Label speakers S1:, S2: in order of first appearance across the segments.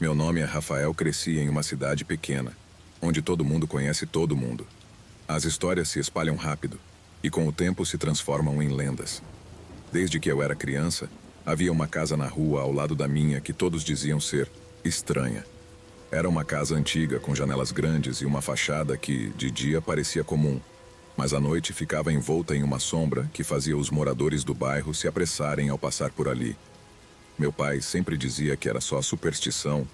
S1: Meu nome é Rafael, cresci em uma cidade pequena, onde todo mundo conhece todo mundo. As histórias se espalham rápido, e com o tempo se transformam em lendas. Desde que eu era criança, havia uma casa na rua ao lado da minha que todos diziam ser estranha. Era uma casa antiga com janelas grandes e uma fachada que, de dia, parecia comum, mas à noite ficava envolta em uma sombra que fazia os moradores do bairro se apressarem ao passar por ali. Meu pai sempre dizia que era só superstição,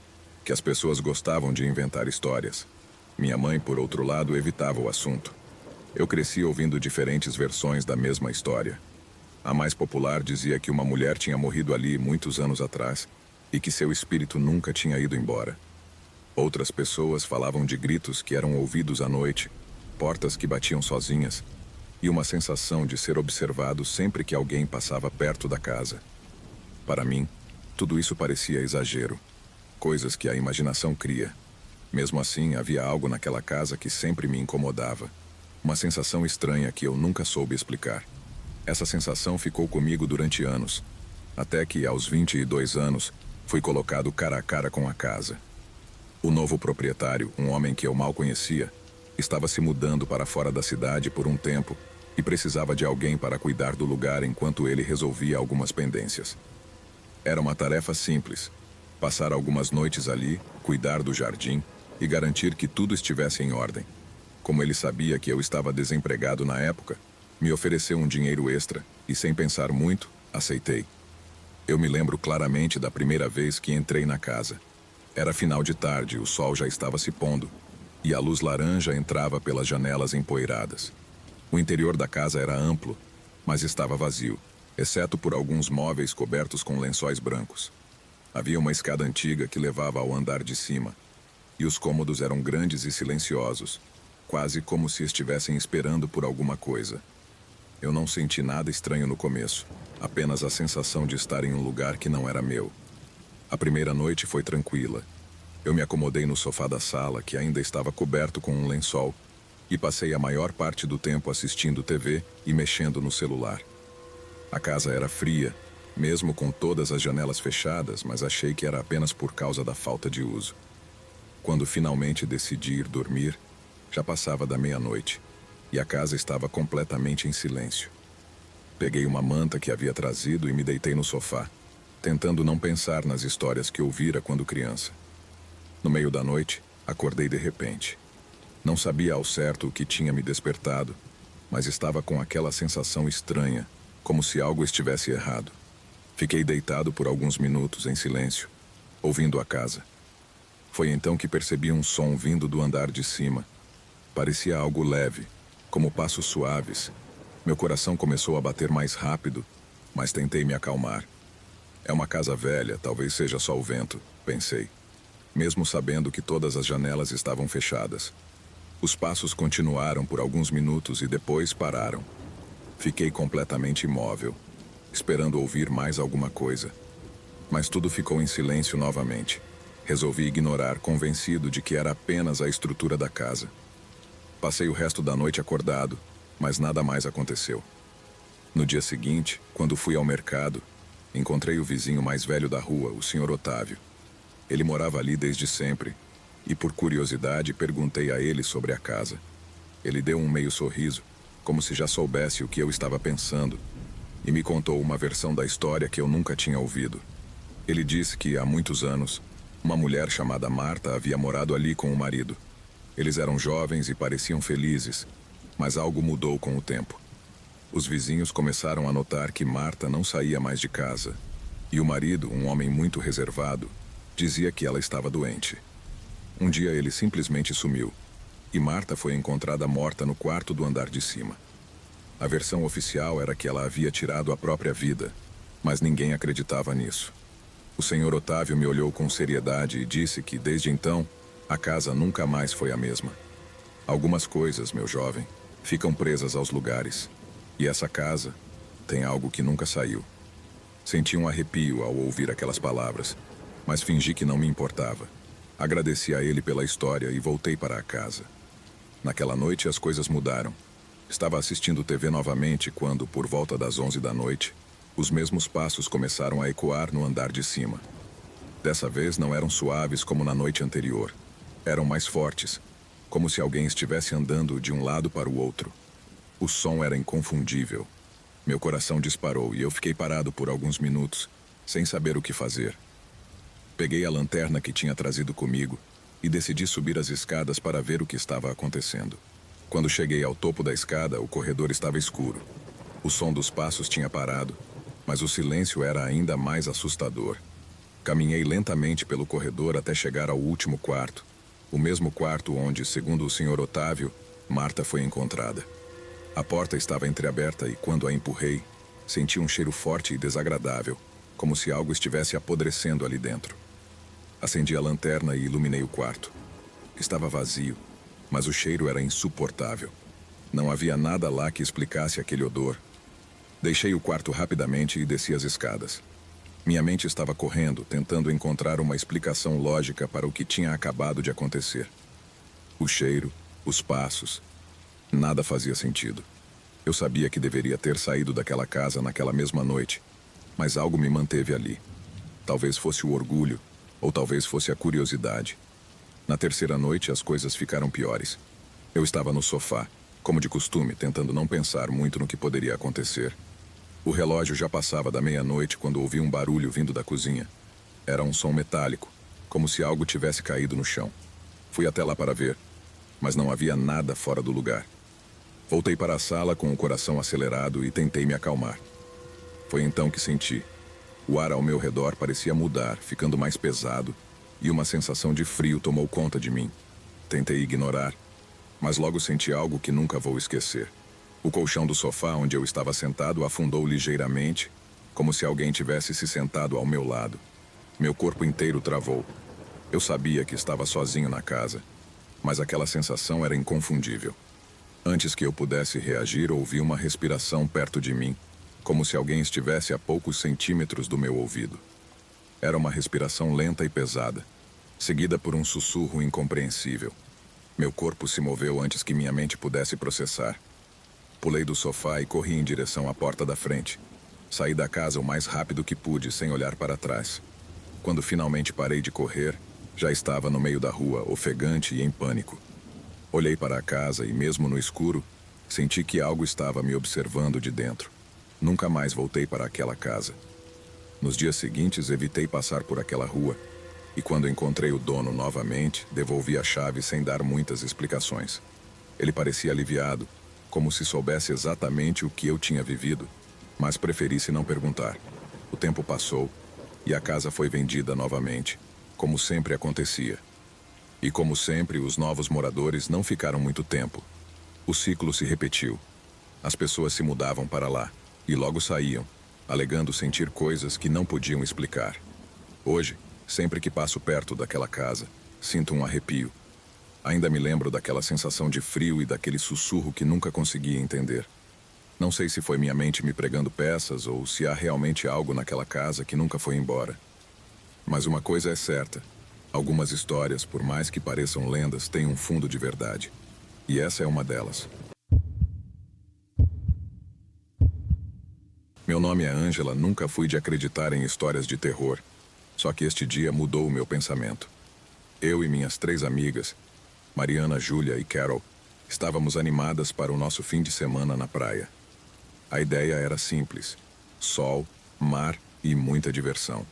S1: que as pessoas gostavam de inventar histórias. Minha mãe, por outro lado, evitava o assunto. Eu cresci ouvindo diferentes versões da mesma história. A mais popular dizia que uma mulher tinha morrido ali muitos anos atrás e que seu espírito nunca tinha ido embora. Outras pessoas falavam de gritos que eram ouvidos à noite, portas que batiam sozinhas e uma sensação de ser observado sempre que alguém passava perto da casa. Para mim, tudo isso parecia exagero, coisas que a imaginação cria. Mesmo assim, havia algo naquela casa que sempre me incomodava, uma sensação estranha que eu nunca soube explicar. Essa sensação ficou comigo durante anos, até que, aos 22 anos, fui colocado cara a cara com a casa. O novo proprietário, um homem que eu mal conhecia, estava se mudando para fora da cidade por um tempo e precisava de alguém para cuidar do lugar enquanto ele resolvia algumas pendências. Era uma tarefa simples: passar algumas noites ali, cuidar do jardim e garantir que tudo estivesse em ordem. Como ele sabia que eu estava desempregado na época, me ofereceu um dinheiro extra e, sem pensar muito, aceitei. Eu me lembro claramente da primeira vez que entrei na casa. Era final de tarde, o sol já estava se pondo e a luz laranja entrava pelas janelas empoeiradas. O interior da casa era amplo, mas estava vazio, exceto por alguns móveis cobertos com lençóis brancos. Havia uma escada antiga que levava ao andar de cima, e os cômodos eram grandes e silenciosos, quase como se estivessem esperando por alguma coisa. Eu não senti nada estranho no começo, apenas a sensação de estar em um lugar que não era meu. A primeira noite foi tranquila. Eu me acomodei no sofá da sala, que ainda estava coberto com um lençol, e passei a maior parte do tempo assistindo TV e mexendo no celular. A casa era fria, mesmo com todas as janelas fechadas, mas achei que era apenas por causa da falta de uso. Quando finalmente decidi ir dormir, já passava da meia-noite, e a casa estava completamente em silêncio. Peguei uma manta que havia trazido e me deitei no sofá, tentando não pensar nas histórias que ouvira quando criança. No meio da noite, acordei de repente. Não sabia ao certo o que tinha me despertado, mas estava com aquela sensação estranha, como se algo estivesse errado. Fiquei deitado por alguns minutos em silêncio, ouvindo a casa. Foi então que percebi um som vindo do andar de cima. Parecia algo leve, como passos suaves. Meu coração começou a bater mais rápido, mas tentei me acalmar. É uma casa velha, talvez seja só o vento, pensei, mesmo sabendo que todas as janelas estavam fechadas. Os passos continuaram por alguns minutos e depois pararam. Fiquei completamente imóvel, esperando ouvir mais alguma coisa. Mas tudo ficou em silêncio novamente. Resolvi ignorar, convencido de que era apenas a estrutura da casa. Passei o resto da noite acordado, mas nada mais aconteceu. No dia seguinte, quando fui ao mercado, encontrei o vizinho mais velho da rua, o Sr. Otávio. Ele morava ali desde sempre, e por curiosidade perguntei a ele sobre a casa. Ele deu um meio sorriso, como se já soubesse o que eu estava pensando, e me contou uma versão da história que eu nunca tinha ouvido. Ele disse que, há muitos anos, uma mulher chamada Marta havia morado ali com o marido. Eles eram jovens e pareciam felizes, mas algo mudou com o tempo. Os vizinhos começaram a notar que Marta não saía mais de casa, e o marido, um homem muito reservado, dizia que ela estava doente. Um dia ele simplesmente sumiu, e Marta foi encontrada morta no quarto do andar de cima. A versão oficial era que ela havia tirado a própria vida, mas ninguém acreditava nisso. O Sr. Otávio me olhou com seriedade e disse que, desde então, a casa nunca mais foi a mesma. Algumas coisas, meu jovem, ficam presas aos lugares, e essa casa tem algo que nunca saiu. Senti um arrepio ao ouvir aquelas palavras, mas fingi que não me importava. Agradeci a ele pela história e voltei para a casa. Naquela noite as coisas mudaram. Estava assistindo TV novamente quando, por volta das 11 da noite, os mesmos passos começaram a ecoar no andar de cima. Dessa vez não eram suaves como na noite anterior. Eram mais fortes, como se alguém estivesse andando de um lado para o outro. O som era inconfundível. Meu coração disparou e eu fiquei parado por alguns minutos, sem saber o que fazer. Peguei a lanterna que tinha trazido comigo e decidi subir as escadas para ver o que estava acontecendo. Quando cheguei ao topo da escada, o corredor estava escuro. O som dos passos tinha parado, mas o silêncio era ainda mais assustador. Caminhei lentamente pelo corredor até chegar ao último quarto, o mesmo quarto onde, segundo o Sr. Otávio, Marta foi encontrada. A porta estava entreaberta e, quando a empurrei, senti um cheiro forte e desagradável, como se algo estivesse apodrecendo ali dentro. Acendi a lanterna e iluminei o quarto. Estava vazio, mas o cheiro era insuportável. Não havia nada lá que explicasse aquele odor. Deixei o quarto rapidamente e desci as escadas. Minha mente estava correndo, tentando encontrar uma explicação lógica para o que tinha acabado de acontecer. O cheiro, os passos, nada fazia sentido. Eu sabia que deveria ter saído daquela casa naquela mesma noite, mas algo me manteve ali. Talvez fosse o orgulho, ou talvez fosse a curiosidade. Na terceira noite, as coisas ficaram piores. Eu estava no sofá, como de costume, tentando não pensar muito no que poderia acontecer. O relógio já passava da meia-noite quando ouvi um barulho vindo da cozinha. Era um som metálico, como se algo tivesse caído no chão. Fui até lá para ver, mas não havia nada fora do lugar. Voltei para a sala com o coração acelerado e tentei me acalmar. Foi então que senti. O ar ao meu redor parecia mudar, ficando mais pesado, e uma sensação de frio tomou conta de mim. Tentei ignorar, mas logo senti algo que nunca vou esquecer. O colchão do sofá onde eu estava sentado afundou ligeiramente, como se alguém tivesse se sentado ao meu lado. Meu corpo inteiro travou. Eu sabia que estava sozinho na casa, mas aquela sensação era inconfundível. Antes que eu pudesse reagir, ouvi uma respiração perto de mim, como se alguém estivesse a poucos centímetros do meu ouvido. Era uma respiração lenta e pesada, seguida por um sussurro incompreensível. Meu corpo se moveu antes que minha mente pudesse processar. Pulei do sofá e corri em direção à porta da frente. Saí da casa o mais rápido que pude, sem olhar para trás. Quando finalmente parei de correr, já estava no meio da rua, ofegante e em pânico. Olhei para a casa e, mesmo no escuro, senti que algo estava me observando de dentro. Nunca mais voltei para aquela casa. Nos dias seguintes, evitei passar por aquela rua, e quando encontrei o dono novamente, devolvi a chave sem dar muitas explicações. Ele parecia aliviado, como se soubesse exatamente o que eu tinha vivido, mas preferisse não perguntar. O tempo passou, e a casa foi vendida novamente, como sempre acontecia. E como sempre, os novos moradores não ficaram muito tempo. O ciclo se repetiu. As pessoas se mudavam para lá, e logo saíam, alegando sentir coisas que não podiam explicar. Hoje, sempre que passo perto daquela casa, sinto um arrepio. Ainda me lembro daquela sensação de frio e daquele sussurro que nunca conseguia entender. Não sei se foi minha mente me pregando peças ou se há realmente algo naquela casa que nunca foi embora. Mas uma coisa é certa. Algumas histórias, por mais que pareçam lendas, têm um fundo de verdade. E essa é uma delas. Meu nome é Ângela, nunca fui de acreditar em histórias de terror. Só que este dia mudou o meu pensamento. Eu e minhas 3 amigas, Mariana, Júlia e Carol, estávamos animadas para o nosso fim de semana na praia. A ideia era simples: sol, mar e muita diversão.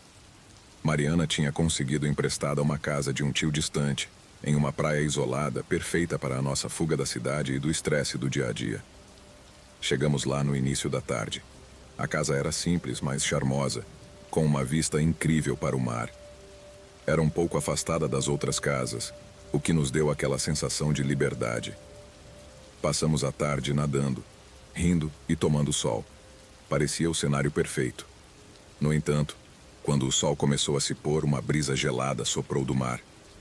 S1: Mariana tinha conseguido emprestada uma casa de um tio distante, em uma praia isolada, perfeita para a nossa fuga da cidade e do estresse do dia a dia. Chegamos lá no início da tarde. A casa era simples, mas charmosa, com uma vista incrível para o mar. Era um pouco afastada das outras casas, o que nos deu aquela sensação de liberdade. Passamos a tarde nadando, rindo e tomando sol. Parecia o cenário perfeito. No entanto, quando o sol começou a se pôr, uma brisa gelada soprou do mar,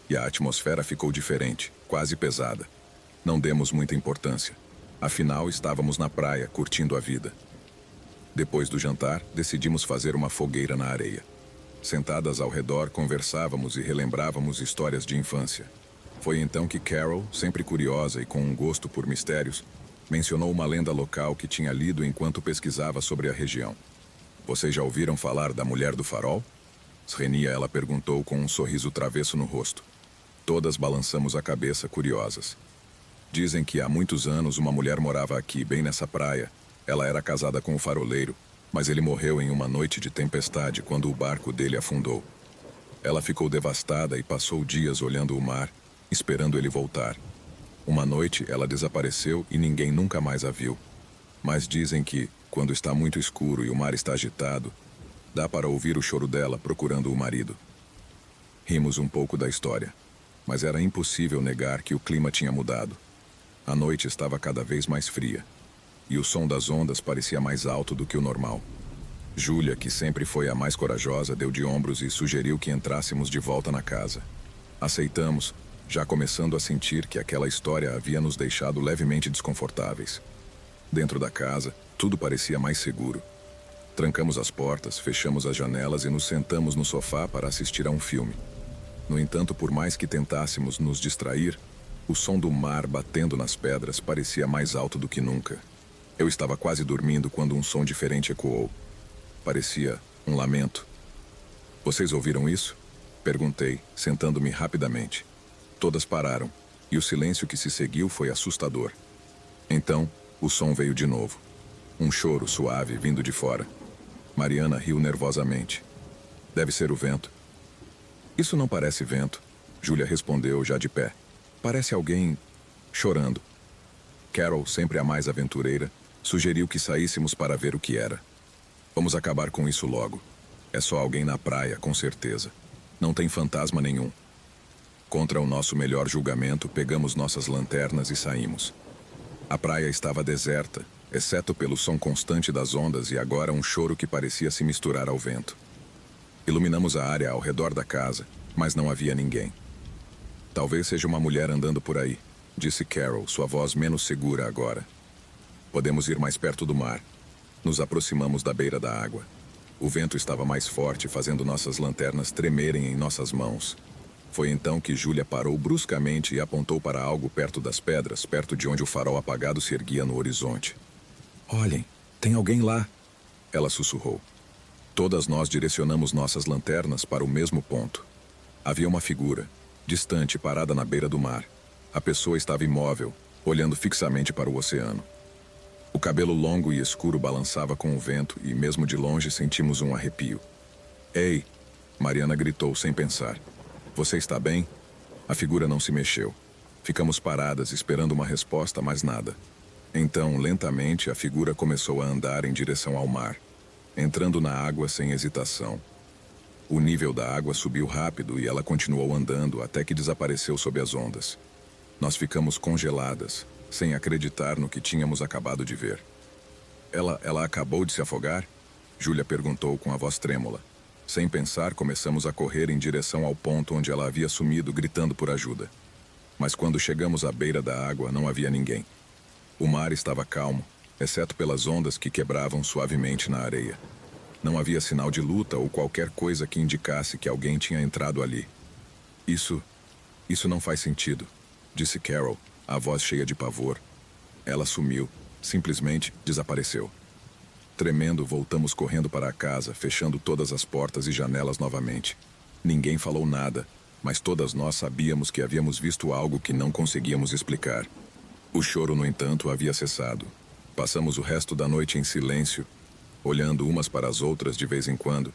S1: e a atmosfera ficou diferente, quase pesada. Não demos muita importância. Afinal, estávamos na praia, curtindo a vida. Depois do jantar, decidimos fazer uma fogueira na areia. Sentadas ao redor, conversávamos e relembrávamos histórias de infância. Foi então que Carol, sempre curiosa e com um gosto por mistérios, mencionou uma lenda local que tinha lido enquanto pesquisava sobre a região. Vocês já ouviram falar da Mulher do Farol? Srenia, ela perguntou com um sorriso travesso no rosto. Todas balançamos a cabeça, curiosas. Dizem que há muitos anos uma mulher morava aqui, bem nessa praia. Ela era casada com o faroleiro, mas ele morreu em uma noite de tempestade quando o barco dele afundou. Ela ficou devastada e passou dias olhando o mar, esperando ele voltar. Uma noite ela desapareceu e ninguém nunca mais a viu. Mas dizem que, quando está muito escuro e o mar está agitado, dá para ouvir o choro dela procurando o marido. Rimos um pouco da história, mas era impossível negar que o clima tinha mudado. A noite estava cada vez mais fria, e o som das ondas parecia mais alto do que o normal. Júlia, que sempre foi a mais corajosa, deu de ombros e sugeriu que entrássemos de volta na casa. Aceitamos, já começando a sentir que aquela história havia nos deixado levemente desconfortáveis. Dentro da casa, tudo parecia mais seguro. Trancamos as portas, fechamos as janelas e nos sentamos no sofá para assistir a um filme. No entanto, por mais que tentássemos nos distrair, o som do mar batendo nas pedras parecia mais alto do que nunca. Eu estava quase dormindo quando um som diferente ecoou. Parecia um lamento. Vocês ouviram isso? Perguntei, sentando-me rapidamente. Todas pararam, e o silêncio que se seguiu foi assustador. Então, o som veio de novo. Um choro suave vindo de fora. Mariana riu nervosamente. Deve ser o vento. Isso não parece vento, Júlia respondeu já de pé. Parece alguém chorando. Carol, sempre a mais aventureira, sugeriu que saíssemos para ver o que era. Vamos acabar com isso logo. É só alguém na praia, com certeza. Não tem fantasma nenhum. Contra o nosso melhor julgamento, pegamos nossas lanternas e saímos. A praia estava deserta, exceto pelo som constante das ondas e agora um choro que parecia se misturar ao vento. Iluminamos a área ao redor da casa, mas não havia ninguém. Talvez seja uma mulher andando por aí, disse Carol, sua voz menos segura agora. Podemos ir mais perto do mar. Nos aproximamos da beira da água. O vento estava mais forte, fazendo nossas lanternas tremerem em nossas mãos. Foi então que Júlia parou bruscamente e apontou para algo perto das pedras, perto de onde o farol apagado se erguia no horizonte. Olhem, tem alguém lá, ela sussurrou. Todas nós direcionamos nossas lanternas para o mesmo ponto. Havia uma figura, distante, parada na beira do mar. A pessoa estava imóvel, olhando fixamente para o oceano. O cabelo longo e escuro balançava com o vento e, mesmo de longe, sentimos um arrepio. Ei! Mariana gritou sem pensar. Você está bem? A figura não se mexeu. Ficamos paradas, esperando uma resposta, mas nada. Então, lentamente, a figura começou a andar em direção ao mar, entrando na água sem hesitação. O nível da água subiu rápido e ela continuou andando até que desapareceu sob as ondas. Nós ficamos congeladas, sem acreditar no que tínhamos acabado de ver. Ela acabou de se afogar? Júlia perguntou com a voz trêmula. Sem pensar, começamos a correr em direção ao ponto onde ela havia sumido, gritando por ajuda. Mas quando chegamos à beira da água, não havia ninguém. O mar estava calmo, exceto pelas ondas que quebravam suavemente na areia. Não havia sinal de luta ou qualquer coisa que indicasse que alguém tinha entrado ali. Isso não faz sentido, disse Carol, a voz cheia de pavor. Ela sumiu, simplesmente desapareceu. Tremendo, voltamos correndo para a casa, fechando todas as portas e janelas novamente. Ninguém falou nada, mas todas nós sabíamos que havíamos visto algo que não conseguíamos explicar. O choro, no entanto, havia cessado. Passamos o resto da noite em silêncio, olhando umas para as outras de vez em quando,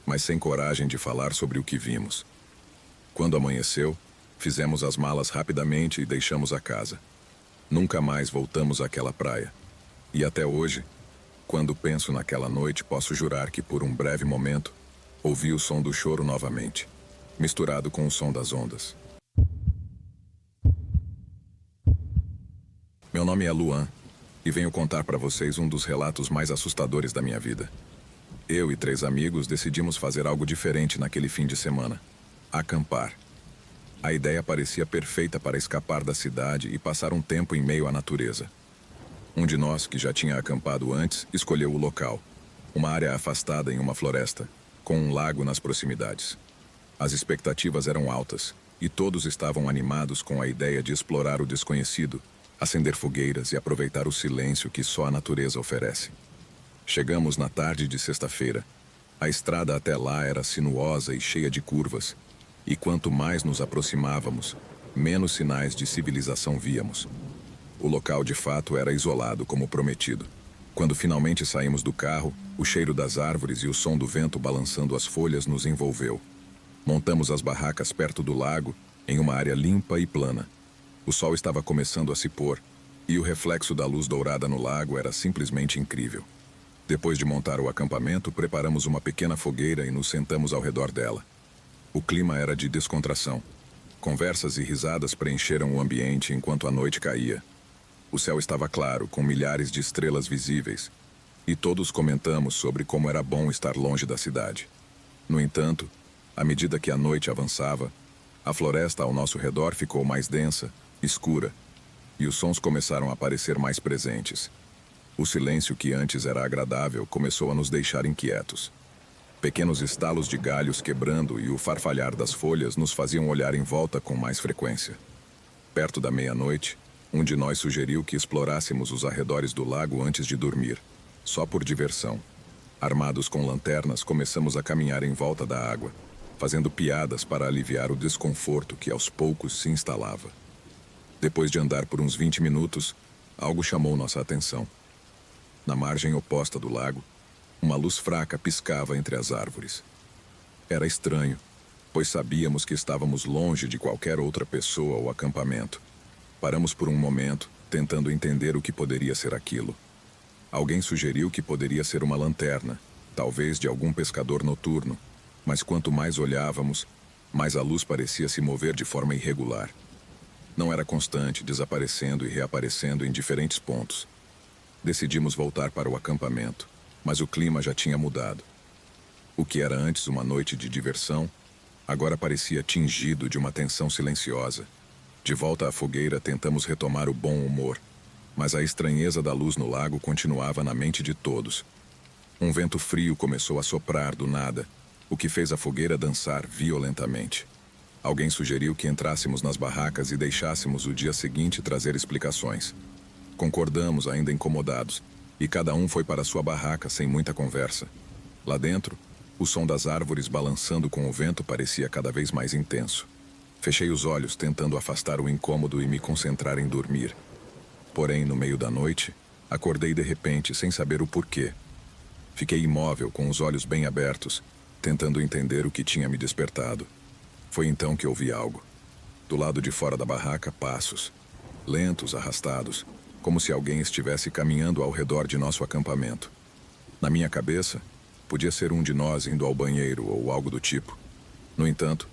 S1: mas sem coragem de falar sobre o que vimos. Quando amanheceu, fizemos as malas rapidamente e deixamos a casa. Nunca mais voltamos àquela praia. E até hoje, quando penso naquela noite, posso jurar que por um breve momento, ouvi o som do choro novamente, misturado com o som das ondas. Meu nome é Luan, e venho contar para vocês um dos relatos mais assustadores da minha vida. Eu e 3 amigos decidimos fazer algo diferente naquele fim de semana: acampar. A ideia parecia perfeita para escapar da cidade e passar um tempo em meio à natureza. Um de nós, que já tinha acampado antes, escolheu o local, uma área afastada em uma floresta, com um lago nas proximidades. As expectativas eram altas, e todos estavam animados com a ideia de explorar o desconhecido, acender fogueiras e aproveitar o silêncio que só a natureza oferece. Chegamos na tarde de sexta-feira. A estrada até lá era sinuosa e cheia de curvas, e quanto mais nos aproximávamos, menos sinais de civilização víamos. O local de fato era isolado, como prometido. Quando finalmente saímos do carro, o cheiro das árvores e o som do vento balançando as folhas nos envolveu. Montamos as barracas perto do lago, em uma área limpa e plana. O sol estava começando a se pôr, e o reflexo da luz dourada no lago era simplesmente incrível. Depois de montar o acampamento, preparamos uma pequena fogueira e nos sentamos ao redor dela. O clima era de descontração. Conversas e risadas preencheram o ambiente enquanto a noite caía. O céu estava claro, com milhares de estrelas visíveis, e todos comentamos sobre como era bom estar longe da cidade. No entanto, à medida que a noite avançava, a floresta ao nosso redor ficou mais densa, escura, e os sons começaram a parecer mais presentes. O silêncio que antes era agradável começou a nos deixar inquietos. Pequenos estalos de galhos quebrando e o farfalhar das folhas nos faziam olhar em volta com mais frequência. Perto da meia-noite, um de nós sugeriu que explorássemos os arredores do lago antes de dormir, só por diversão. Armados com lanternas, começamos a caminhar em volta da água, fazendo piadas para aliviar o desconforto que aos poucos se instalava. Depois de andar por uns 20 minutos, algo chamou nossa atenção. Na margem oposta do lago, uma luz fraca piscava entre as árvores. Era estranho, pois sabíamos que estávamos longe de qualquer outra pessoa ou acampamento. Paramos por um momento, tentando entender o que poderia ser aquilo. Alguém sugeriu que poderia ser uma lanterna, talvez de algum pescador noturno, mas quanto mais olhávamos, mais a luz parecia se mover de forma irregular. Não era constante, desaparecendo e reaparecendo em diferentes pontos. Decidimos voltar para o acampamento, mas o clima já tinha mudado. O que era antes uma noite de diversão, agora parecia tingido de uma tensão silenciosa. De volta à fogueira, tentamos retomar o bom humor, mas a estranheza da luz no lago continuava na mente de todos. Um vento frio começou a soprar do nada, o que fez a fogueira dançar violentamente. Alguém sugeriu que entrássemos nas barracas e deixássemos o dia seguinte trazer explicações. Concordamos, ainda incomodados, e cada um foi para sua barraca sem muita conversa. Lá dentro, o som das árvores balançando com o vento parecia cada vez mais intenso. Fechei os olhos, tentando afastar o incômodo e me concentrar em dormir. Porém, no meio da noite, acordei de repente, sem saber o porquê. Fiquei imóvel, com os olhos bem abertos, tentando entender o que tinha me despertado. Foi então que ouvi algo. Do lado de fora da barraca, passos. Lentos, arrastados, como se alguém estivesse caminhando ao redor de nosso acampamento. Na minha cabeça, podia ser um de nós indo ao banheiro ou algo do tipo. No entanto,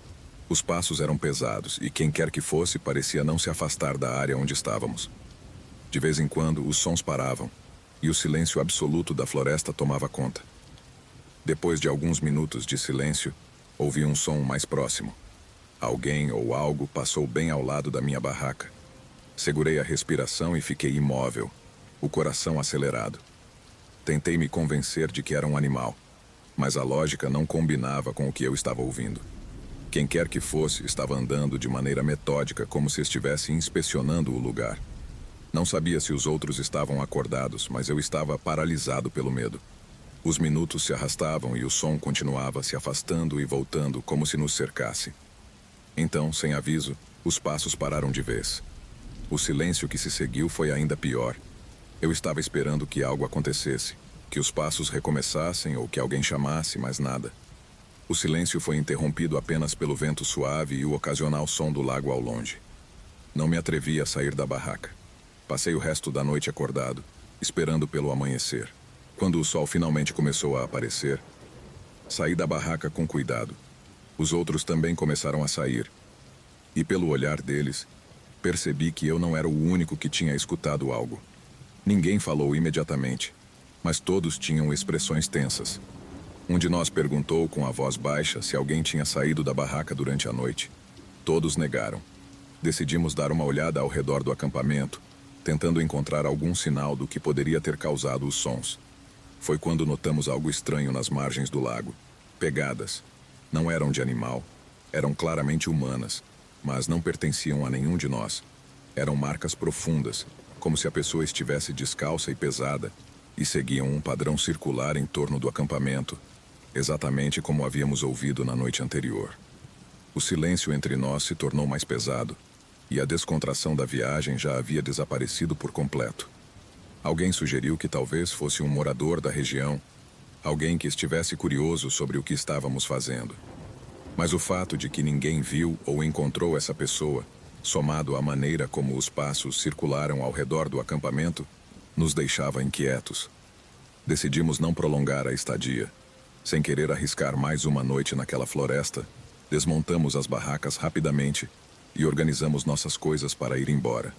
S1: os passos eram pesados e quem quer que fosse parecia não se afastar da área onde estávamos. De vez em quando, os sons paravam e o silêncio absoluto da floresta tomava conta. Depois de alguns minutos de silêncio, ouvi um som mais próximo. Alguém ou algo passou bem ao lado da minha barraca. Segurei a respiração e fiquei imóvel, o coração acelerado. Tentei me convencer de que era um animal, mas a lógica não combinava com o que eu estava ouvindo. Quem quer que fosse estava andando de maneira metódica, como se estivesse inspecionando o lugar. Não sabia se os outros estavam acordados, mas eu estava paralisado pelo medo. Os minutos se arrastavam e o som continuava se afastando e voltando, como se nos cercasse. Então, sem aviso, os passos pararam de vez. O silêncio que se seguiu foi ainda pior. Eu estava esperando que algo acontecesse, que os passos recomeçassem ou que alguém chamasse, mas nada. O silêncio foi interrompido apenas pelo vento suave e o ocasional som do lago ao longe. Não me atrevi a sair da barraca. Passei o resto da noite acordado, esperando pelo amanhecer. Quando o sol finalmente começou a aparecer, saí da barraca com cuidado. Os outros também começaram a sair. E pelo olhar deles, percebi que eu não era o único que tinha escutado algo. Ninguém falou imediatamente, mas todos tinham expressões tensas. Um de nós perguntou com a voz baixa se alguém tinha saído da barraca durante a noite. Todos negaram. Decidimos dar uma olhada ao redor do acampamento, tentando encontrar algum sinal do que poderia ter causado os sons. Foi quando notamos algo estranho nas margens do lago. Pegadas. Não eram de animal. Eram claramente humanas, mas não pertenciam a nenhum de nós. Eram marcas profundas, como se a pessoa estivesse descalça e pesada, e seguiam um padrão circular em torno do acampamento, exatamente como havíamos ouvido na noite anterior. O silêncio entre nós se tornou mais pesado, e a descontração da viagem já havia desaparecido por completo. Alguém sugeriu que talvez fosse um morador da região, alguém que estivesse curioso sobre o que estávamos fazendo. Mas o fato de que ninguém viu ou encontrou essa pessoa, somado à maneira como os passos circularam ao redor do acampamento, nos deixava inquietos. Decidimos não prolongar a estadia. Sem querer arriscar mais uma noite naquela floresta, desmontamos as barracas rapidamente e organizamos nossas coisas para ir embora.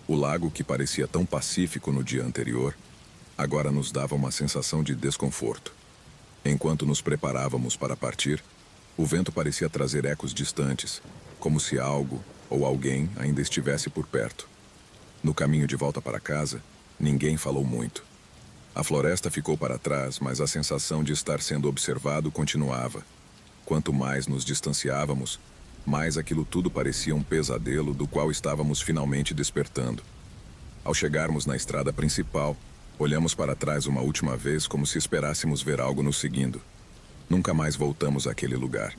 S1: O lago, que parecia tão pacífico no dia anterior, agora nos dava uma sensação de desconforto. Enquanto nos preparávamos para partir, o vento parecia trazer ecos distantes, como se algo ou alguém ainda estivesse por perto. No caminho de volta para casa, ninguém falou muito. A floresta ficou para trás, mas a sensação de estar sendo observado continuava. Quanto mais nos distanciávamos, mais aquilo tudo parecia um pesadelo do qual estávamos finalmente despertando. Ao chegarmos na estrada principal, olhamos para trás uma última vez como se esperássemos ver algo nos seguindo. Nunca mais voltamos àquele lugar.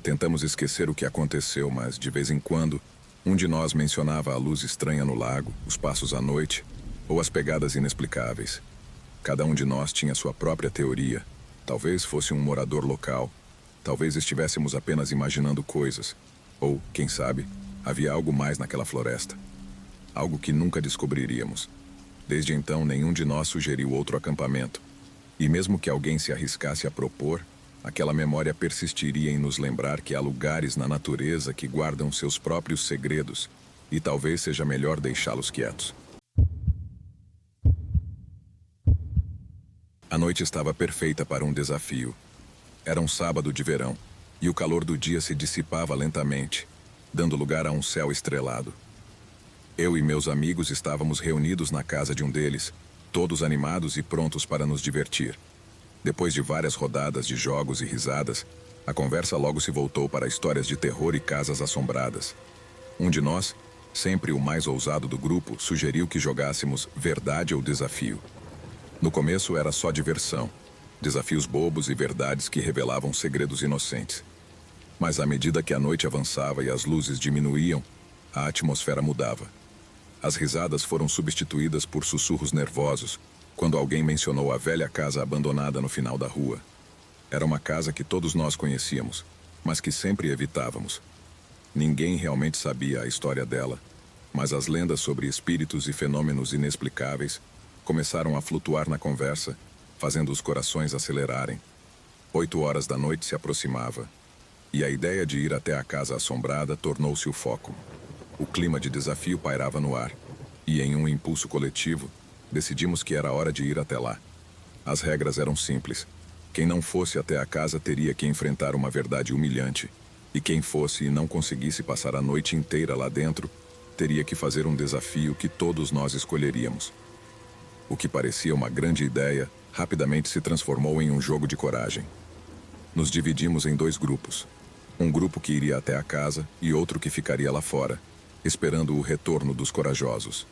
S1: Tentamos esquecer o que aconteceu, mas, de vez em quando, um de nós mencionava a luz estranha no lago, os passos à noite, ou as pegadas inexplicáveis. Cada um de nós tinha sua própria teoria. Talvez fosse um morador local. Talvez estivéssemos apenas imaginando coisas. Ou, quem sabe, havia algo mais naquela floresta. Algo que nunca descobriríamos. Desde então, nenhum de nós sugeriu outro acampamento. E mesmo que alguém se arriscasse a propor, aquela memória persistiria em nos lembrar que há lugares na natureza que guardam seus próprios segredos, e talvez seja melhor deixá-los quietos. A noite estava perfeita para um desafio. Era um sábado de verão, e o calor do dia se dissipava lentamente, dando lugar a um céu estrelado. Eu e meus amigos estávamos reunidos na casa de um deles, todos animados e prontos para nos divertir. Depois de várias rodadas de jogos e risadas, a conversa logo se voltou para histórias de terror e casas assombradas. Um de nós, sempre o mais ousado do grupo, sugeriu que jogássemos verdade ou desafio. No começo era só diversão, desafios bobos e verdades que revelavam segredos inocentes. Mas à medida que a noite avançava e as luzes diminuíam, a atmosfera mudava. As risadas foram substituídas por sussurros nervosos, quando alguém mencionou a velha casa abandonada no final da rua. Era uma casa que todos nós conhecíamos, mas que sempre evitávamos. Ninguém realmente sabia a história dela, mas as lendas sobre espíritos e fenômenos inexplicáveis começaram a flutuar na conversa, fazendo os corações acelerarem. 8 horas da noite se aproximava, e a ideia de ir até a casa assombrada tornou-se o foco. O clima de desafio pairava no ar, e em um impulso coletivo, decidimos que era hora de ir até lá. As regras eram simples. Quem não fosse até a casa teria que enfrentar uma verdade humilhante, e quem fosse e não conseguisse passar a noite inteira lá dentro, teria que fazer um desafio que todos nós escolheríamos. O que parecia uma grande ideia, rapidamente se transformou em um jogo de coragem. Nos dividimos em 2 grupos. Um grupo que iria até a casa e outro que ficaria lá fora, esperando o retorno dos corajosos.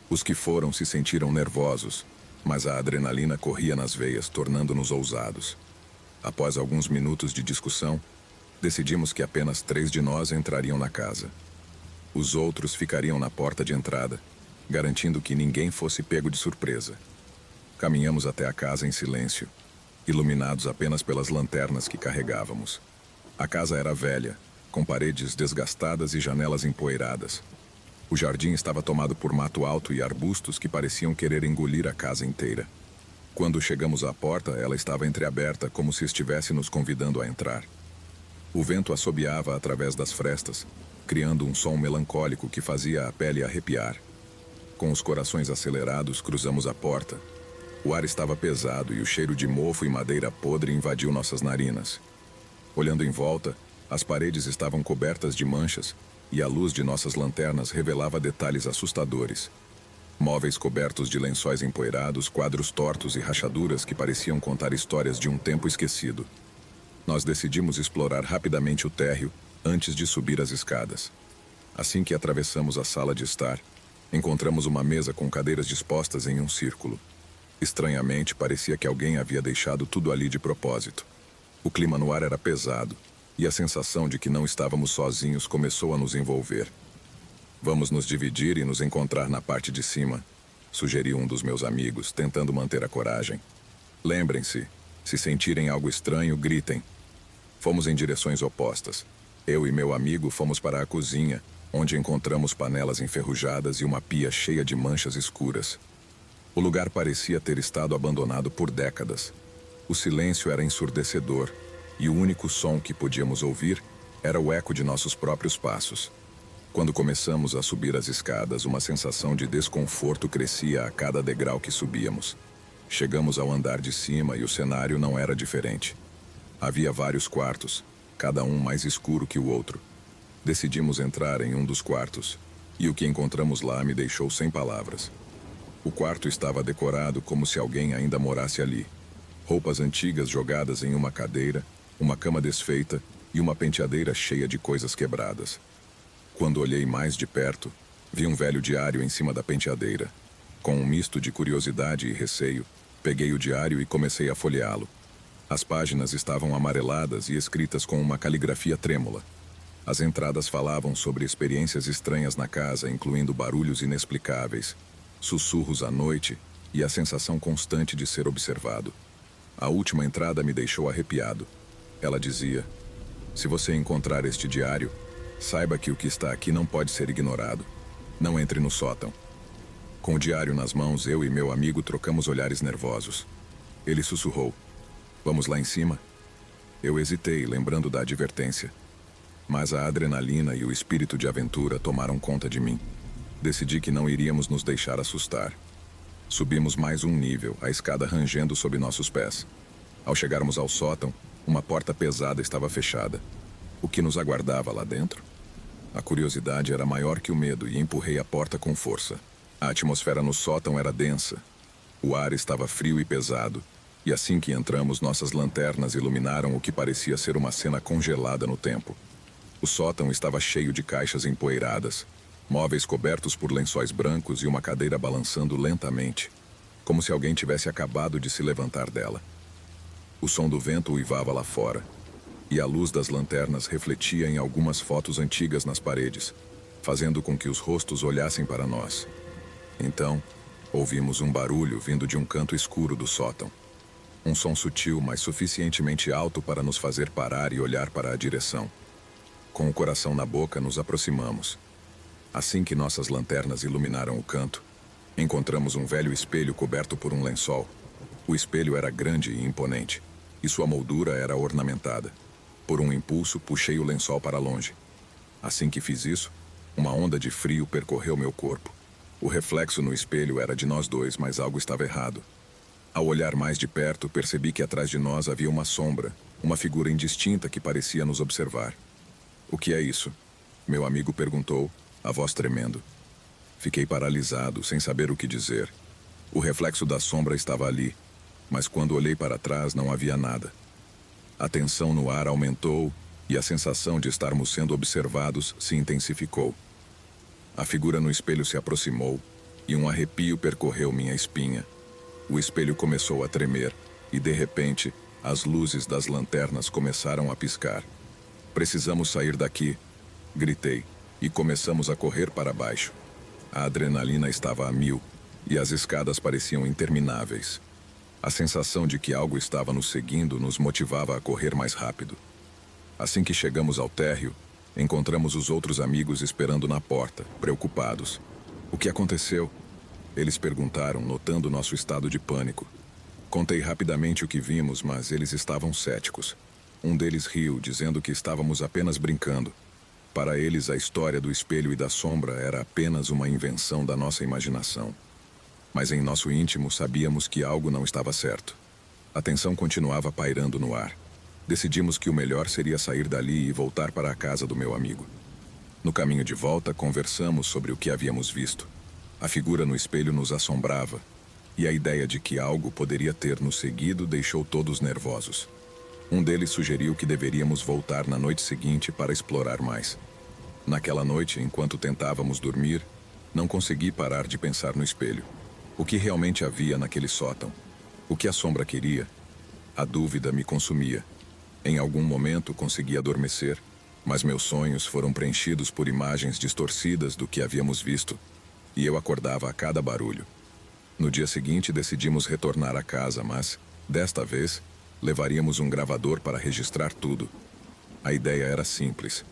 S1: Os que foram se sentiram nervosos, mas a adrenalina corria nas veias, tornando-nos ousados. Após alguns minutos de discussão, decidimos que apenas 3 de nós entrariam na casa. Os outros ficariam na porta de entrada, garantindo que ninguém fosse pego de surpresa. Caminhamos até a casa em silêncio, iluminados apenas pelas lanternas que carregávamos. A casa era velha, com paredes desgastadas e janelas empoeiradas. O jardim estava tomado por mato alto e arbustos que pareciam querer engolir a casa inteira. Quando chegamos à porta, ela estava entreaberta, como se estivesse nos convidando a entrar. O vento assobiava através das frestas, criando um som melancólico que fazia a pele arrepiar. Com os corações acelerados, cruzamos a porta. O ar estava pesado e o cheiro de mofo e madeira podre invadiu nossas narinas. Olhando em volta, as paredes estavam cobertas de manchas e a luz de nossas lanternas revelava detalhes assustadores. Móveis cobertos de lençóis empoeirados, quadros tortos e rachaduras que pareciam contar histórias de um tempo esquecido. Nós decidimos explorar rapidamente o térreo antes de subir as escadas. Assim que atravessamos a sala de estar, encontramos uma mesa com cadeiras dispostas em um círculo. Estranhamente, parecia que alguém havia deixado tudo ali de propósito. O clima no ar era pesado, e a sensação de que não estávamos sozinhos começou a nos envolver. Vamos nos dividir e nos encontrar na parte de cima, sugeriu um dos meus amigos, tentando manter a coragem. Lembrem-se, se sentirem algo estranho, gritem. Fomos em direções opostas. Eu e meu amigo fomos para a cozinha, onde encontramos panelas enferrujadas e uma pia cheia de manchas escuras. O lugar parecia ter estado abandonado por décadas. O silêncio era ensurdecedor, e o único som que podíamos ouvir era o eco de nossos próprios passos. Quando começamos a subir as escadas, uma sensação de desconforto crescia a cada degrau que subíamos. Chegamos ao andar de cima e o cenário não era diferente. Havia vários quartos, cada um mais escuro que o outro. Decidimos entrar em um dos quartos, e o que encontramos lá me deixou sem palavras. O quarto estava decorado como se alguém ainda morasse ali. Roupas antigas jogadas em uma cadeira, uma cama desfeita e uma penteadeira cheia de coisas quebradas. Quando olhei mais de perto, vi um velho diário em cima da penteadeira. Com um misto de curiosidade e receio, peguei o diário e comecei a folheá-lo. As páginas estavam amareladas e escritas com uma caligrafia trêmula. As entradas falavam sobre experiências estranhas na casa, incluindo barulhos inexplicáveis, sussurros à noite e a sensação constante de ser observado. A última entrada me deixou arrepiado. Ela dizia: "Se você encontrar este diário, saiba que o que está aqui não pode ser ignorado. Não entre no sótão." Com o diário nas mãos, eu e meu amigo trocamos olhares nervosos. Ele sussurrou: "Vamos lá em cima?" Eu hesitei, lembrando da advertência. Mas a adrenalina e o espírito de aventura tomaram conta de mim. Decidi que não iríamos nos deixar assustar. Subimos mais um nível, a escada rangendo sob nossos pés. Ao chegarmos ao sótão, uma porta pesada estava fechada. O que nos aguardava lá dentro? A curiosidade era maior que o medo e empurrei a porta com força. A atmosfera no sótão era densa. O ar estava frio e pesado, e assim que entramos, nossas lanternas iluminaram o que parecia ser uma cena congelada no tempo. O sótão estava cheio de caixas empoeiradas, móveis cobertos por lençóis brancos e uma cadeira balançando lentamente, como se alguém tivesse acabado de se levantar dela. O som do vento uivava lá fora, e a luz das lanternas refletia em algumas fotos antigas nas paredes, fazendo com que os rostos olhassem para nós. Então, ouvimos um barulho vindo de um canto escuro do sótão. Um som sutil, mas suficientemente alto para nos fazer parar e olhar para a direção. Com o coração na boca, nos aproximamos. Assim que nossas lanternas iluminaram o canto, encontramos um velho espelho coberto por um lençol. O espelho era grande e imponente, e sua moldura era ornamentada. Por um impulso, puxei o lençol para longe. Assim que fiz isso, uma onda de frio percorreu meu corpo. O reflexo no espelho era de nós dois, mas algo estava errado. Ao olhar mais de perto, percebi que atrás de nós havia uma sombra, uma figura indistinta que parecia nos observar. "O que é isso?" meu amigo perguntou, a voz tremendo. Fiquei paralisado, sem saber o que dizer. O reflexo da sombra estava ali, mas quando olhei para trás não havia nada. A tensão no ar aumentou e a sensação de estarmos sendo observados se intensificou. A figura no espelho se aproximou e um arrepio percorreu minha espinha. O espelho começou a tremer e, de repente, as luzes das lanternas começaram a piscar. "Precisamos sair daqui", gritei, e começamos a correr para baixo. A adrenalina estava a 1000 e as escadas pareciam intermináveis. A sensação de que algo estava nos seguindo nos motivava a correr mais rápido. Assim que chegamos ao térreo, encontramos os outros amigos esperando na porta, preocupados. "O que aconteceu?" eles perguntaram, notando nosso estado de pânico. Contei rapidamente o que vimos, mas eles estavam céticos. Um deles riu, dizendo que estávamos apenas brincando. Para eles, a história do espelho e da sombra era apenas uma invenção da nossa imaginação. Mas em nosso íntimo sabíamos que algo não estava certo. A tensão continuava pairando no ar. Decidimos que o melhor seria sair dali e voltar para a casa do meu amigo. No caminho de volta, conversamos sobre o que havíamos visto. A figura no espelho nos assombrava, e a ideia de que algo poderia ter nos seguido deixou todos nervosos. Um deles sugeriu que deveríamos voltar na noite seguinte para explorar mais. Naquela noite, enquanto tentávamos dormir, não consegui parar de pensar no espelho. O que realmente havia naquele sótão? O que a sombra queria? A dúvida me consumia. Em algum momento consegui adormecer, mas meus sonhos foram preenchidos por imagens distorcidas do que havíamos visto, e eu acordava a cada barulho. No dia seguinte decidimos retornar à casa, mas, desta vez, levaríamos um gravador para registrar tudo. A ideia era simples.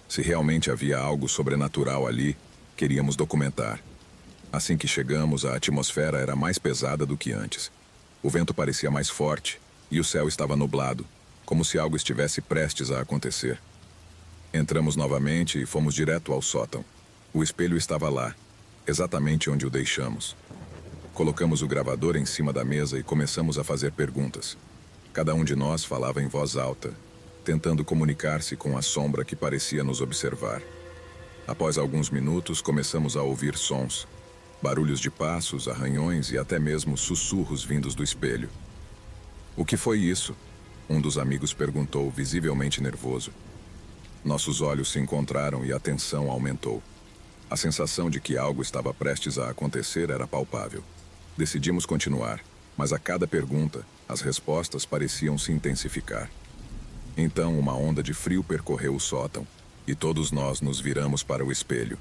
S1: Se realmente havia algo sobrenatural ali, queríamos documentar. Assim que chegamos, a atmosfera era mais pesada do que antes. O vento parecia mais forte e o céu estava nublado, como se algo estivesse prestes a acontecer. Entramos novamente e fomos direto ao sótão. O espelho estava lá, exatamente onde o deixamos. Colocamos o gravador em cima da mesa e começamos a fazer perguntas. Cada um de nós falava em voz alta, tentando comunicar-se com a sombra que parecia nos observar. Após alguns minutos, começamos a ouvir sons. Barulhos de passos, arranhões e até mesmo sussurros vindos do espelho. "O que foi isso?" Um dos amigos perguntou, visivelmente nervoso. Nossos olhos se encontraram e a tensão aumentou. A sensação de que algo estava prestes a acontecer era palpável. Decidimos continuar, mas a cada pergunta, as respostas pareciam se intensificar. Então, uma onda de frio percorreu o sótão, e todos nós nos viramos para o espelho.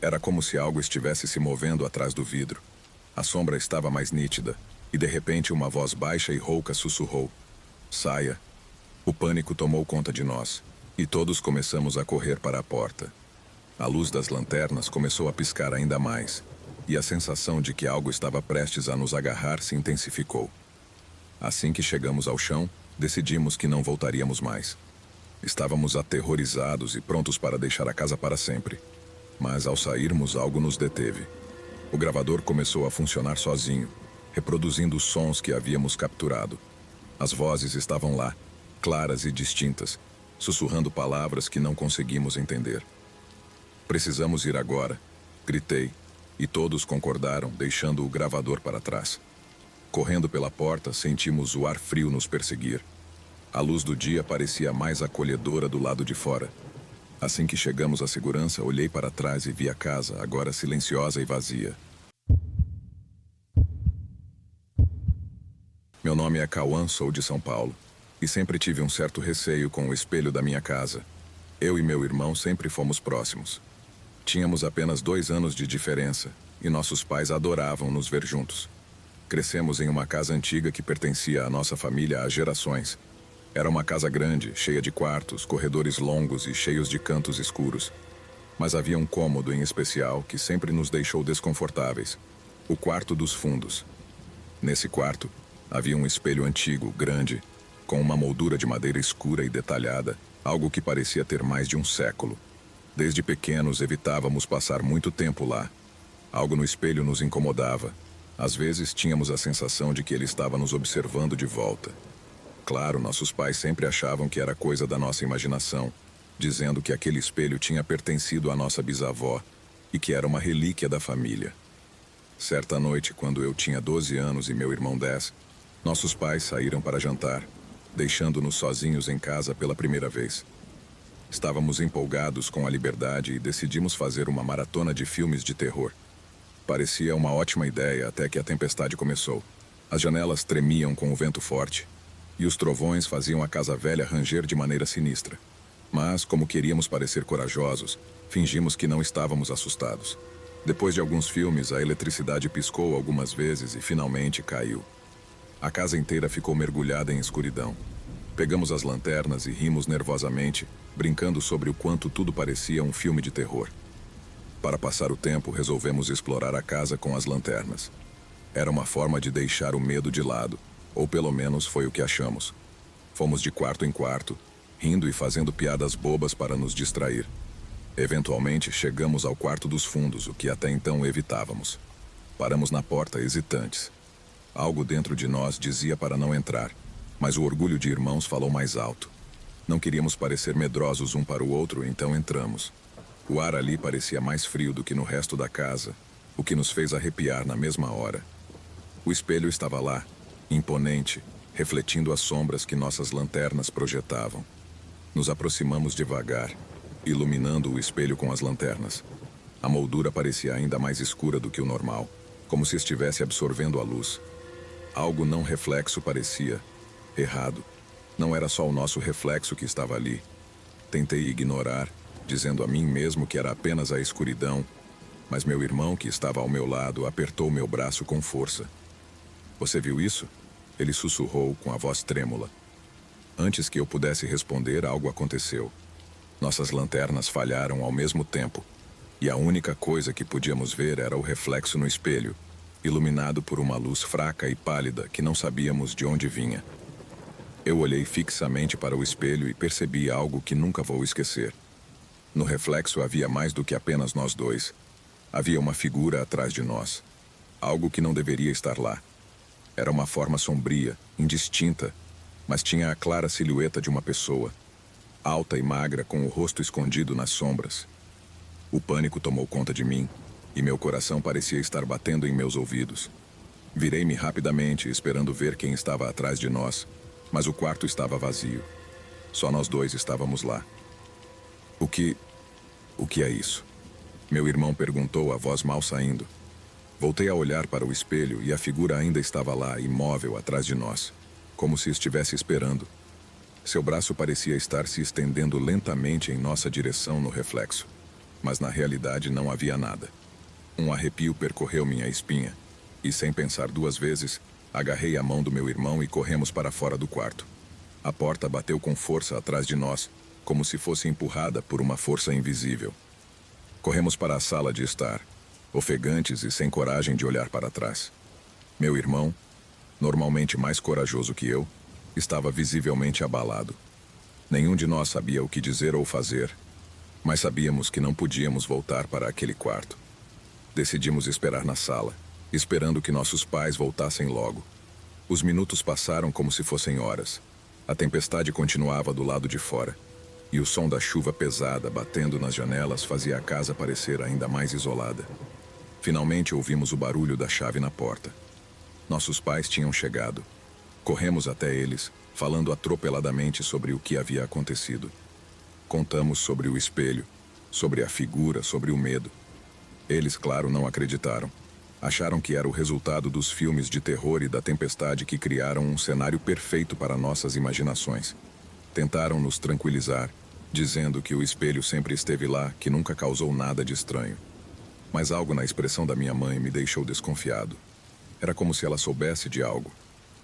S1: Era como se algo estivesse se movendo atrás do vidro. A sombra estava mais nítida, e de repente uma voz baixa e rouca sussurrou: "Saia." O pânico tomou conta de nós, e todos começamos a correr para a porta. A luz das lanternas começou a piscar ainda mais, e a sensação de que algo estava prestes a nos agarrar se intensificou. Assim que chegamos ao chão, decidimos que não voltaríamos mais. Estávamos aterrorizados e prontos para deixar a casa para sempre. Mas ao sairmos, algo nos deteve. O gravador começou a funcionar sozinho, reproduzindo os sons que havíamos capturado. As vozes estavam lá, claras e distintas, sussurrando palavras que não conseguimos entender. "Precisamos ir agora", gritei, e todos concordaram, deixando o gravador para trás. Correndo pela porta, sentimos o ar frio nos perseguir. A luz do dia parecia mais acolhedora do lado de fora. Assim que chegamos à segurança, olhei para trás e vi a casa, agora silenciosa e vazia. Meu nome é Cauã, sou de São Paulo, e sempre tive um certo receio com o espelho da minha casa. Eu e meu irmão sempre fomos próximos. Tínhamos apenas 2 anos de diferença, e nossos pais adoravam nos ver juntos. Crescemos em uma casa antiga que pertencia à nossa família há gerações. Era uma casa grande, cheia de quartos, corredores longos e cheios de cantos escuros. Mas havia um cômodo em especial que sempre nos deixou desconfortáveis: o quarto dos fundos. Nesse quarto, havia um espelho antigo, grande, com uma moldura de madeira escura e detalhada, algo que parecia ter mais de um século. Desde pequenos evitávamos passar muito tempo lá. Algo no espelho nos incomodava. Às vezes tínhamos a sensação de que ele estava nos observando de volta. Claro, nossos pais sempre achavam que era coisa da nossa imaginação, dizendo que aquele espelho tinha pertencido à nossa bisavó e que era uma relíquia da família. Certa noite, quando eu tinha 12 anos e meu irmão 10, nossos pais saíram para jantar, deixando-nos sozinhos em casa pela primeira vez. Estávamos empolgados com a liberdade e decidimos fazer uma maratona de filmes de terror. Parecia uma ótima ideia até que a tempestade começou. As janelas tremiam com o vento forte, e os trovões faziam a casa velha ranger de maneira sinistra. Mas, como queríamos parecer corajosos, fingimos que não estávamos assustados. Depois de alguns filmes, a eletricidade piscou algumas vezes e finalmente caiu. A casa inteira ficou mergulhada em escuridão. Pegamos as lanternas e rimos nervosamente, brincando sobre o quanto tudo parecia um filme de terror. Para passar o tempo, resolvemos explorar a casa com as lanternas. Era uma forma de deixar o medo de lado, ou pelo menos foi o que achamos. Fomos de quarto em quarto, rindo e fazendo piadas bobas para nos distrair. Eventualmente, chegamos ao quarto dos fundos, o que até então evitávamos. Paramos na porta, hesitantes. Algo dentro de nós dizia para não entrar, mas o orgulho de irmãos falou mais alto. Não queríamos parecer medrosos um para o outro, então entramos. O ar ali parecia mais frio do que no resto da casa, o que nos fez arrepiar na mesma hora. O espelho estava lá, imponente, refletindo as sombras que nossas lanternas projetavam. Nos aproximamos devagar, iluminando o espelho com as lanternas. A moldura parecia ainda mais escura do que o normal, como se estivesse absorvendo a luz. Algo não reflexo parecia errado. Não era só o nosso reflexo que estava ali. Tentei ignorar, dizendo a mim mesmo que era apenas a escuridão, mas meu irmão, que estava ao meu lado, apertou meu braço com força. Você viu isso? Ele sussurrou com a voz trêmula. Antes que eu pudesse responder, algo aconteceu. Nossas lanternas falharam ao mesmo tempo, e a única coisa que podíamos ver era o reflexo no espelho, iluminado por uma luz fraca e pálida que não sabíamos de onde vinha. Eu olhei fixamente para o espelho e percebi algo que nunca vou esquecer. No reflexo havia mais do que apenas nós dois. Havia uma figura atrás de nós. Algo que não deveria estar lá. Era uma forma sombria, indistinta, mas tinha a clara silhueta de uma pessoa, alta e magra, com o rosto escondido nas sombras. O pânico tomou conta de mim, e meu coração parecia estar batendo em meus ouvidos. Virei-me rapidamente, esperando ver quem estava atrás de nós, mas o quarto estava vazio. Só nós dois estávamos lá. O que é isso? Meu irmão perguntou, a voz mal saindo. Voltei a olhar para o espelho e a figura ainda estava lá, imóvel, atrás de nós, como se estivesse esperando. Seu braço parecia estar se estendendo lentamente em nossa direção no reflexo, mas na realidade não havia nada. Um arrepio percorreu minha espinha, e sem pensar duas vezes, agarrei a mão do meu irmão e corremos para fora do quarto. A porta bateu com força atrás de nós, como se fosse empurrada por uma força invisível. Corremos para a sala de estar, ofegantes e sem coragem de olhar para trás. Meu irmão, normalmente mais corajoso que eu, estava visivelmente abalado. Nenhum de nós sabia o que dizer ou fazer, mas sabíamos que não podíamos voltar para aquele quarto. Decidimos esperar na sala, esperando que nossos pais voltassem logo. Os minutos passaram como se fossem horas. A tempestade continuava do lado de fora, e o som da chuva pesada batendo nas janelas fazia a casa parecer ainda mais isolada. Finalmente ouvimos o barulho da chave na porta. Nossos pais tinham chegado. Corremos até eles, falando atropeladamente sobre o que havia acontecido. Contamos sobre o espelho, sobre a figura, sobre o medo. Eles, claro, não acreditaram. Acharam que era o resultado dos filmes de terror e da tempestade que criaram um cenário perfeito para nossas imaginações. Tentaram nos tranquilizar, dizendo que o espelho sempre esteve lá, que nunca causou nada de estranho. Mas algo na expressão da minha mãe me deixou desconfiado. Era como se ela soubesse de algo,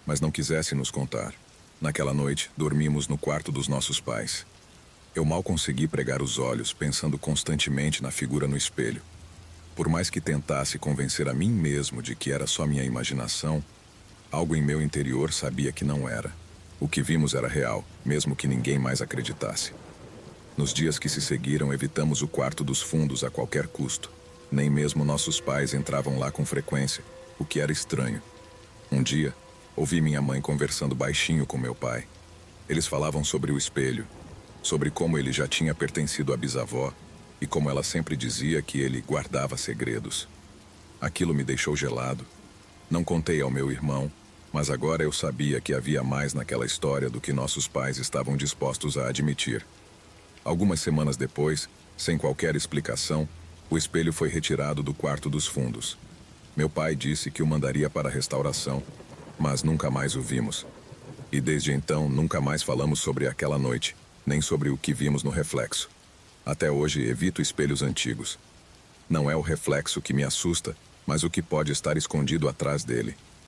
S1: mas não quisesse nos contar. Naquela noite, dormimos no quarto dos nossos pais. Eu mal consegui pregar os olhos, pensando constantemente na figura no espelho. Por mais que tentasse convencer a mim mesmo de que era só minha imaginação, algo em meu interior sabia que não era. O que vimos era real, mesmo que ninguém mais acreditasse. Nos dias que se seguiram, evitamos o quarto dos fundos a qualquer custo. Nem mesmo nossos pais entravam lá com frequência, o que era estranho. Um dia, ouvi minha mãe conversando baixinho com meu pai. Eles falavam sobre o espelho, sobre como ele já tinha pertencido à bisavó, e como ela sempre dizia que ele guardava segredos. Aquilo me deixou gelado. Não contei ao meu irmão, mas agora eu sabia que havia mais naquela história do que nossos pais estavam dispostos a admitir. Algumas semanas depois, sem qualquer explicação, o espelho foi retirado do quarto dos fundos. Meu pai disse que o mandaria para a restauração, mas nunca mais o vimos. E desde então nunca mais falamos sobre aquela noite, nem sobre o que vimos no reflexo. Até hoje evito espelhos antigos. Não é o reflexo que me assusta, mas o que pode estar escondido atrás dele.